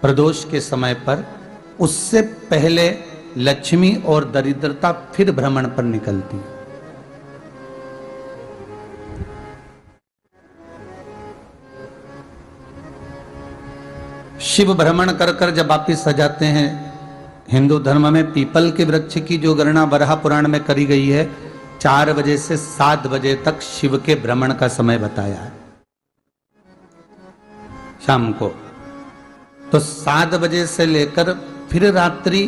प्रदोष के समय पर, उससे पहले लक्ष्मी और दरिद्रता फिर भ्रमण पर निकलती है। शिव भ्रमण कर कर जब वापिस आ जाते हैं, हिंदू धर्म में पीपल के वृक्ष की जो गणना वराह पुराण में करी गई है, 4 बजे से 7 बजे तक शिव के भ्रमण का समय बताया है शाम को। तो 7 बजे से लेकर फिर रात्रि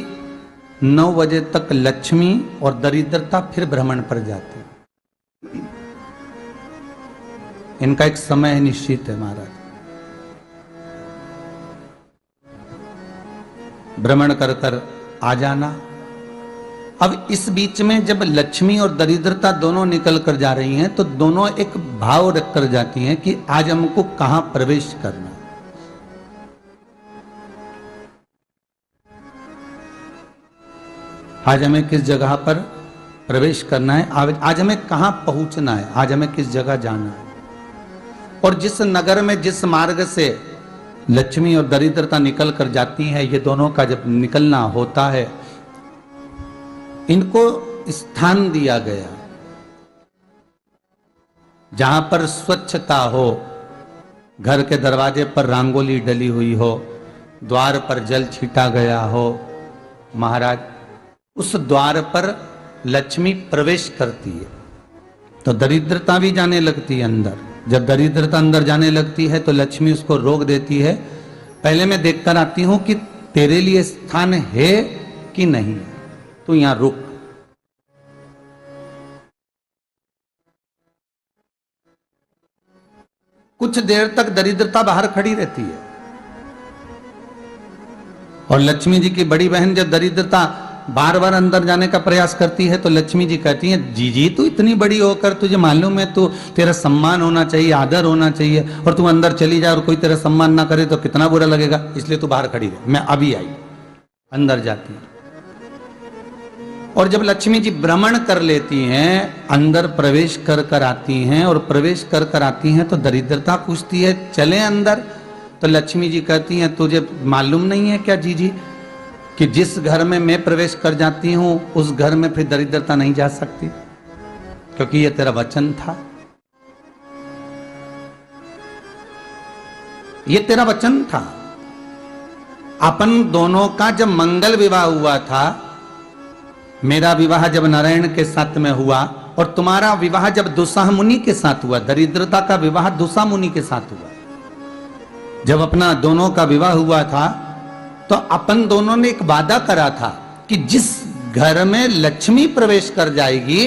9 बजे तक लक्ष्मी और दरिद्रता फिर भ्रमण पर जाती है। इनका एक समय निश्चित है महाराज। भ्रमण कर कर आ जाना। अब इस बीच में जब लक्ष्मी और दरिद्रता दोनों निकल कर जा रही हैं, तो दोनों एक भाव रख कर जाती हैं कि आज हमको कहां प्रवेश करना। आज हमें किस जगह पर प्रवेश करना है, आज हमें कहां पहुंचना है, आज हमें किस जगह जाना है। और जिस नगर में जिस मार्ग से लक्ष्मी और दरिद्रता निकल कर जाती है, ये दोनों का जब निकलना होता है, इनको स्थान दिया गया जहां पर स्वच्छता हो, घर के दरवाजे पर रंगोली डली हुई हो, द्वार पर जल छीटा गया हो। महाराज, उस द्वार पर लक्ष्मी प्रवेश करती है तो दरिद्रता भी जाने लगती है अंदर। जब दरिद्रता अंदर जाने लगती है तो लक्ष्मी उसको रोक देती है। पहले मैं देखकर आती हूं कि तेरे लिए स्थान है कि नहीं, तू यहां रुक। कुछ देर तक दरिद्रता बाहर खड़ी रहती है और लक्ष्मी जी की बड़ी बहन जब दरिद्रता बार बार अंदर जाने का प्रयास करती है तो लक्ष्मी जी कहती हैं, जी तू इतनी बड़ी होकर तुझे मालूम है, तू तेरा सम्मान होना चाहिए, आदर होना चाहिए, और तू अंदर चली जाए और कोई तेरा सम्मान ना करे तो कितना बुरा लगेगा, इसलिए तू बाहर खड़ी रहे, मैं अभी आई। अंदर जाती है और जब लक्ष्मी जी भ्रमण कर लेती हैं, अंदर प्रवेश कर कर आती हैं और प्रवेश कर कर आती हैं तो दरिद्रता पूछती है चले अंदर। तो लक्ष्मी जी कहती हैं, तुझे मालूम नहीं है क्या जी कि जिस घर में मैं प्रवेश कर जाती हूं उस घर में फिर दरिद्रता नहीं जा सकती, क्योंकि यह तेरा वचन था, यह तेरा वचन था। अपन दोनों का जब मंगल विवाह हुआ था, मेरा विवाह जब नारायण के साथ में हुआ और तुम्हारा विवाह जब दुस्साह मुनि के साथ हुआ, दरिद्रता का विवाह दुस्साह मुनि के साथ हुआ। जब अपना दोनों का विवाह हुआ था तो अपन दोनों ने एक वादा करा था कि जिस घर में लक्ष्मी प्रवेश कर जाएगी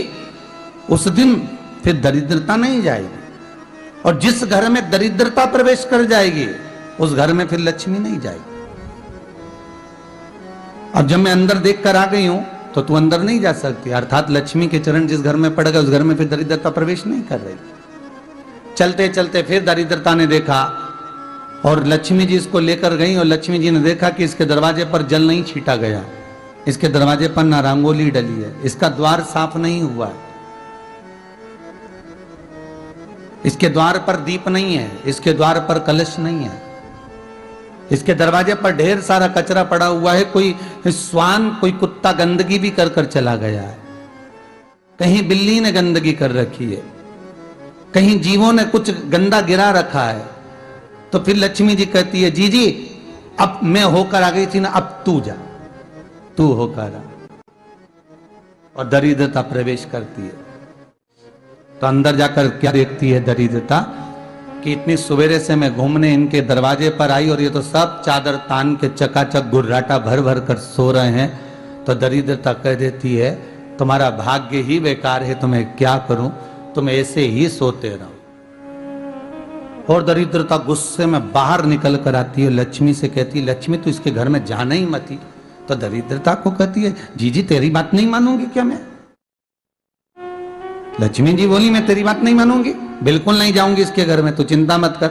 उस दिन फिर दरिद्रता नहीं जाएगी, और जिस घर में दरिद्रता प्रवेश कर जाएगी उस घर में फिर लक्ष्मी नहीं जाएगी। अब जब मैं अंदर देख कर आ गई हूं तो तू अंदर नहीं जा सकती, अर्थात लक्ष्मी के चरण जिस घर में पड़ गए उस घर में फिर दरिद्रता प्रवेश नहीं कर रही। चलते चलते फिर दरिद्रता ने देखा और लक्ष्मी जी इसको लेकर गई और लक्ष्मी जी ने देखा कि इसके दरवाजे पर जल नहीं छीटा गया, इसके दरवाजे पर ना रंगोली डली है, इसका द्वार साफ नहीं हुआ है, इसके द्वार पर दीप नहीं है, इसके द्वार पर कलश नहीं है, इसके दरवाजे पर ढेर सारा कचरा पड़ा हुआ है, कोई स्वान कोई कुत्ता गंदगी भी कर कर चला गया है, कहीं बिल्ली ने गंदगी कर रखी है, कहीं जीवों ने कुछ गंदा गिरा रखा है। तो फिर लक्ष्मी जी कहती है, जी अब मैं होकर आ गई थी ना, अब तू जा, तू होकर आ। और दरिद्रता प्रवेश करती है तो अंदर जाकर क्या देखती है दरिद्रता कि इतनी सवेरे से मैं घूमने इनके दरवाजे पर आई और ये तो सब चादर तान के चकाचक गुर्राटा भर भर कर सो रहे हैं। तो दरिद्रता कह देती है, तुम्हारा भाग्य ही बेकार है, तुम्हें क्या करूं, तुम ऐसे ही सोते रहो। और दरिद्रता गुस्से में बाहर निकल कर आती है, लक्ष्मी से कहती है, लक्ष्मी तू इसके घर में जाना ही मत ही। तो दरिद्रता को कहती है, जी तेरी बात नहीं मानूंगी क्या मैं? लक्ष्मी जी बोली, मैं तेरी बात नहीं मानूंगी, बिल्कुल नहीं जाऊंगी इसके घर में, तू चिंता मत कर,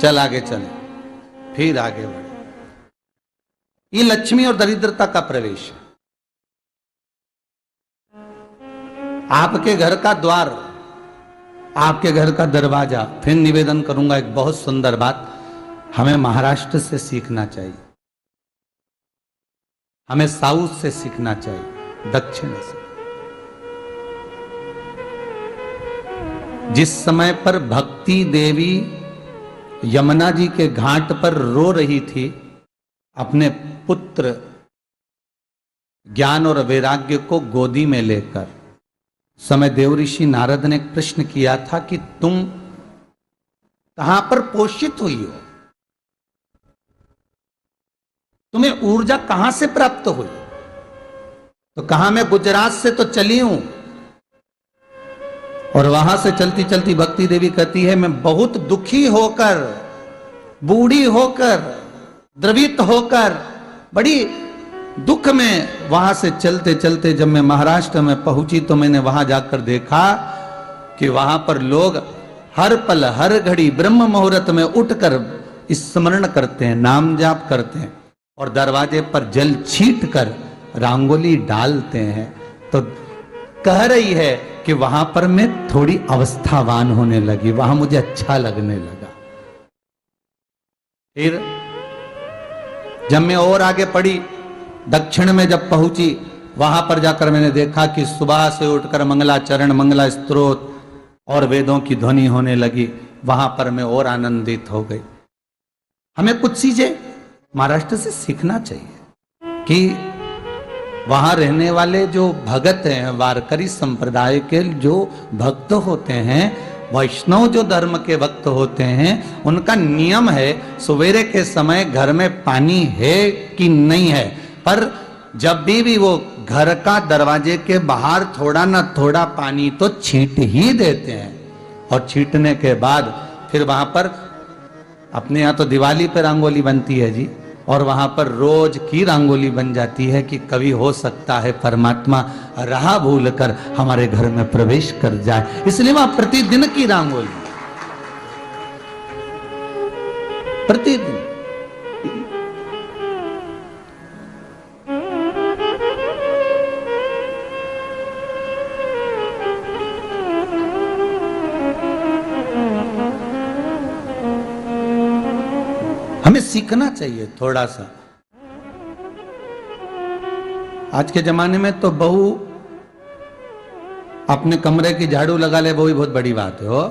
चल आगे चले। फिर आगे बढ़े। ये लक्ष्मी और दरिद्रता का प्रवेश है। आपके घर का द्वार आपके घर का दरवाजा। फिर निवेदन करूंगा एक बहुत सुंदर बात, हमें महाराष्ट्र से सीखना चाहिए, हमें साउथ से सीखना चाहिए, दक्षिण से। जिस समय पर भक्ति देवी यमुना जी के घाट पर रो रही थी अपने पुत्र ज्ञान और वैराग्य को गोदी में लेकर, समय देवऋषि नारद ने एक प्रश्न किया था कि तुम कहां पर पोषित हुई हो, तुम्हें ऊर्जा कहां से प्राप्त हुई? तो कहा मैं गुजरात से तो चली हूं। और वहां से चलती चलती भक्ति देवी कहती है मैं बहुत दुखी होकर, बूढ़ी होकर, द्रवित होकर, बड़ी दुख में वहां से चलते चलते जब मैं महाराष्ट्र में पहुंची तो मैंने वहां जाकर देखा कि वहां पर लोग हर पल हर घड़ी ब्रह्म मुहूर्त में उठकर स्मरण करते हैं, नाम जाप करते हैं और दरवाजे पर जल छीट कर रंगोली डालते हैं। तो कह रही है कि वहां पर मैं थोड़ी अवस्थावान होने लगी, वहां मुझे अच्छा लगने लगा। फिर जब मैं और आगे पढ़ी, दक्षिण में जब पहुंची, वहां पर जाकर मैंने देखा कि सुबह से उठकर मंगलाचरण, मंगला स्तोत्र और वेदों की ध्वनि होने लगी। वहां पर मैं और आनंदित हो गई। हमें कुछ चीजें महाराष्ट्र से सीखना चाहिए कि वहां रहने वाले जो भगत हैं, वारकरी संप्रदाय के जो भक्त होते हैं, वैष्णव जो धर्म के भक्त होते हैं, उनका नियम है सवेरे के समय घर में पानी है कि नहीं है, पर जब भी वो घर का दरवाजे के बाहर थोड़ा ना थोड़ा पानी तो छींट ही देते हैं। और छींटने के बाद फिर वहां पर अपने यहाँ तो दिवाली पर रंगोली बनती है जी, और वहां पर रोज की रंगोली बन जाती है कि कभी हो सकता है परमात्मा राह भूल कर हमारे घर में प्रवेश कर जाए, इसलिए वहां प्रतिदिन की रंगोली, प्रतिदिन। हमें सीखना चाहिए थोड़ा सा। आज के जमाने में तो बहू अपने कमरे की झाड़ू लगा ले, वो ही बहुत बड़ी बात है। हो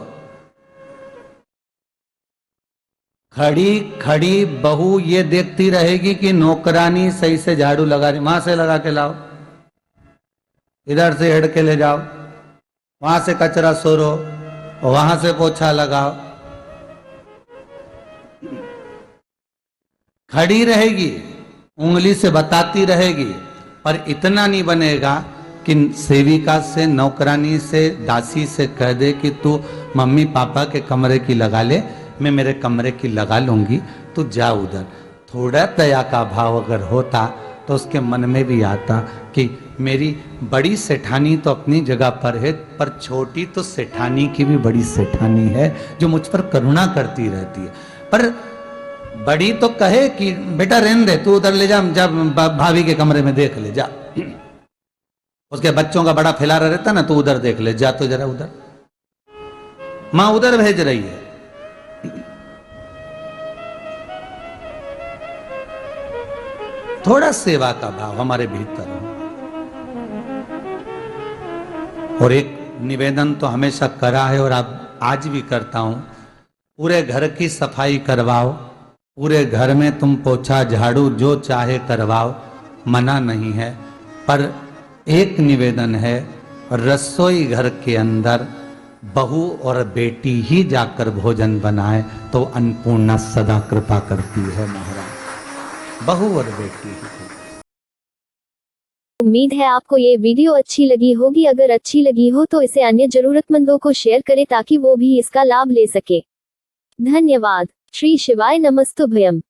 खड़ी खड़ी बहू ये देखती रहेगी कि नौकरानी सही से झाड़ू लगा रही, वहां से लगा के लाओ, इधर से हेड के ले जाओ, वहां से कचरा सोरो, वहां से पोछा लगाओ। खड़ी रहेगी, उंगली से बताती रहेगी, पर इतना नहीं बनेगा कि सेविका से, नौकरानी से, दासी से कह दे कि तू मम्मी पापा के कमरे की लगा ले, मैं मेरे कमरे की लगा लूंगी, तू जा उधर। थोड़ा दया का भाव अगर होता तो उसके मन में भी आता कि मेरी बड़ी सेठानी तो अपनी जगह पर है, पर छोटी तो सेठानी की भी बड़ी सेठानी है जो मुझ पर करुणा करती रहती है। पर बड़ी तो कहे कि बेटा रहने दे, तू उधर ले जा, जब भाभी के कमरे में देख ले जा, उसके बच्चों का बड़ा फैलारा रहता ना, तो उधर देख ले जा, तो जरा उधर मां उधर भेज रही है। थोड़ा सेवा का भाव हमारे भीतर हो। और एक निवेदन तो हमेशा करा है और अब आज भी करता हूं, पूरे घर की सफाई करवाओ, पूरे घर में तुम पोछा झाड़ू जो चाहे करवाओ, मना नहीं है। पर एक निवेदन है, रसोई घर के अंदर बहू और बेटी ही जाकर भोजन बनाए तो अन्नपूर्णा सदा कृपा करती है महाराज, बहू और बेटी ही। उम्मीद है आपको ये वीडियो अच्छी लगी होगी। अगर अच्छी लगी हो तो इसे अन्य जरूरतमंदों को शेयर करें ताकि वो भी इसका लाभ ले सके। धन्यवाद। श्री शिवाय नमस्तुभ्यम।